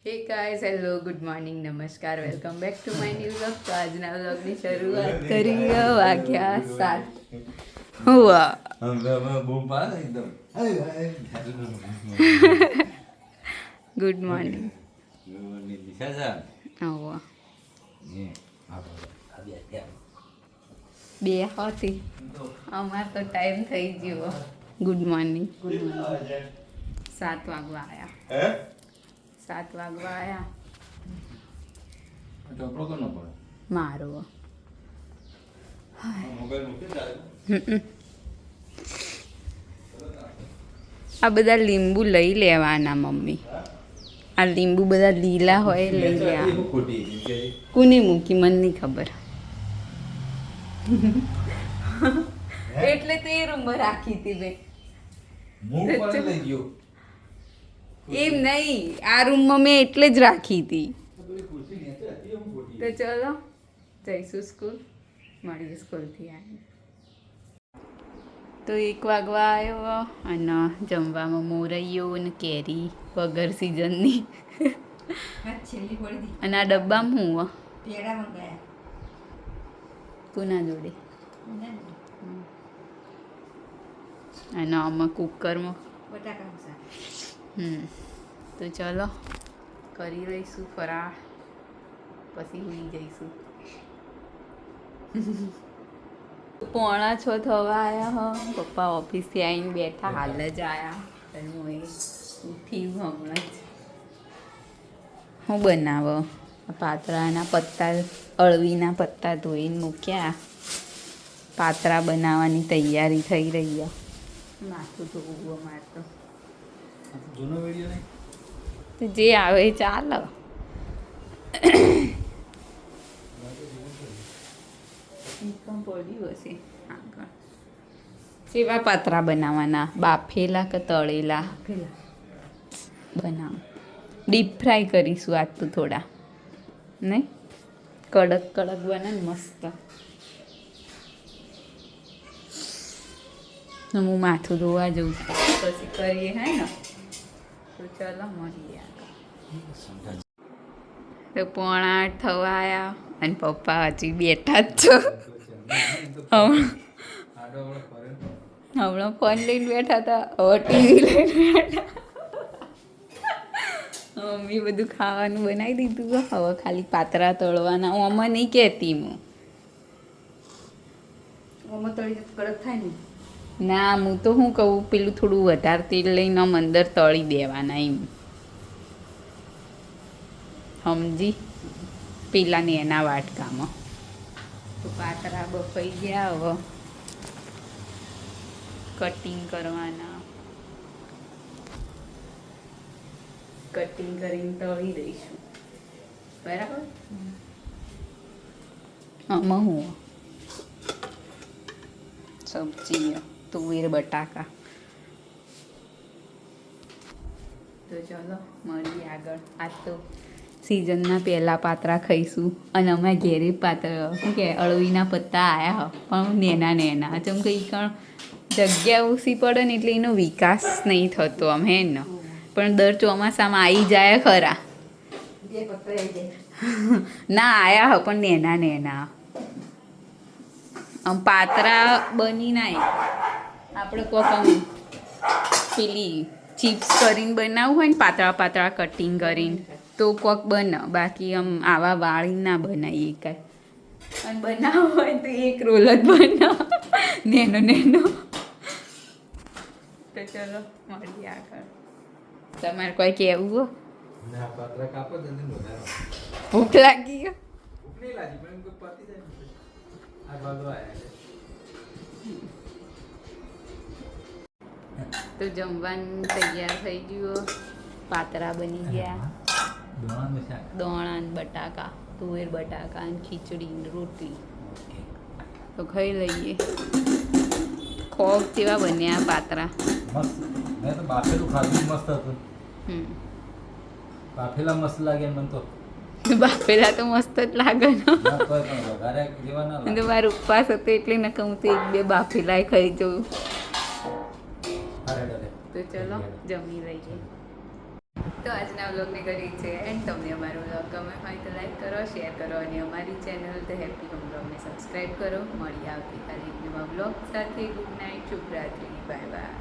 હે guys hello good morning નમસ્કાર welcome back to my new vlog. તો આજના વ્લોગની શરૂઆત કરી વાગ્યા 7 હુઆ. Good morning. હુઆ બે હતી અમાર તો ટાઈમ થઈ ગયો. ગુડ મોર્નિંગ 7 વાગવા આવ્યા. 7 વાગવા આવ્યા. મારો આ બધા લીંબુ લઈ લેવાના મમ્મી. આ લીંબુ બધા લીલા હોય લઈ લેવાના. કોને મૂકી મને નહીં ખબર. એટલે તો એ રૂમમાં રાખી હતી મેં. એમ નહીં, આ રૂમમાં મેં એટલે જ રાખી હતી. તો ચલો જઈશું સ્કૂલ. મળીએ સ્કૂલથી આવીને. તો 1 વાગવા આવ્યો અને જમવામાં મોરૈયો અને કેરી વગર સિઝનની. અને આ ડબ્બામાં હું કોના જોડે અને આમાં કુકરમાં તો ચલો કરી લઈશું ફરાળ, પછી સુઈ જઈશું. 5:45 થવા આવ્યા હ. પપ્પા ઓફિસથી આવીને બેઠા, હાલ જ આવ્યા. અને હું એ ઉઠી હમણાં જ. હું બનાવો પાતળાના પત્તા, અળવીના પત્તા ધોઈને મૂક્યા. પાતળા બનાવવાની તૈયારી થઈ રહી. માથું ધોવું મારતો જૂનો વિડીયો નહીં તો જે આવે એ ચાલે. પડ્યું હશે આગળ. સેવા પાતળા બનાવવાના, બાફેલા કે તળેલા બનાવ. ડીપ ફ્રાય કરીશું આજ તો થોડા, નહીં કડક કડક બને ને મસ્ત. હું માથું ધોવા જઉં પછી કરીએ હે ને. તો ચાલો મળીએ. તો 7:45 થવા આવ્યા અને પપ્પા હજી બેઠા જ છો. હમણાં ફોન લઈને બેઠા હતા, હવે ટીવી લઈને બેઠા. મમ્મી બધું ખાવાનું બનાવી દીધું. હવે ખાલી પાતળા તળવાના. હું આમાં નહીં કહેતી. હું કડક થાય ને. ના, હું તો શું કહું, પેલું થોડું વધારે તેલ લઈને આમ અંદર તળી દેવાના એમ. સમજી? પેલા ને એના વાટકામાં તો પાતળા બફાઈ ગયા. હવે કટિંગ કરવાના. કટિંગ કરીને તળી દઈશું. બરાબર. આમાં હું સબ્જી તુવેર બટાકા. તો ચલો મળીએ આગળ. આજ તો સિઝનના પહેલા પાતળા ખાઈશું. અને અમે ઘેરે શું કે અળવીના પત્તા આવ્યા પણ નેના જેમ કંઈ પણ જગ્યા ઓછી પડે ને એટલે એનો વિકાસ નહીં થતો આમ હે ને. પણ દર ચોમાસામાં આવી જાય ખરા. ના આયા હ પણ નેના આમ પાતળા બની નાય. આપણે કોક આમ પેલી ચિપ્સ કરીને બનાવવું હોય ને પાતળા કટિંગ કરીને તો કોક બને. બાકી આમ આવા વાળી ના બનાવીએ કાંઈ. અને બનાવવું હોય તો એક રોલ જ બનાવો નેનો. તો ચલો મળીએ આગળ. તમારે કોઈ કહેવું? ભૂખ લાગી ગયો. તો જમવાનું તૈયાર થઈ ગયું. પાતળા બની ગયા. દોણા ને બટાકા, તુવેર બટાકા અને ખીચડી ને રોટલી. તો ખાઈ લઈએ. ખોખ જેવા બન્યા પાતળા. મેં તો બાફેલું ખાધું, મસ્ત હતું. બાફેલા મસ્ત લાગે મને તો. બાફેલા તો મસ્ત જ લાગે ને. વઘારે જેવા ના લાગે. મારો ઉપવાસ હતો એટલે ન કહું તો 1-2 બાફેલા ખાઈ જવું. તો ચલો જમી લઈએ. તો આજના વ્લોગને કરી છે એન્ડ તમને અમારો વ્લોગ ગમે હોય તો લાઈક કરો, શેર કરો અને અમારી ચેનલ ધ હેપી હોમ વ્લોગને સબસ્ક્રાઈબ કરો. મળીએ આવતીકાલે એક નવા વ્લોગ સાથે. ગુડ નાઇટ, શુભરાત્રી, બાય બાય.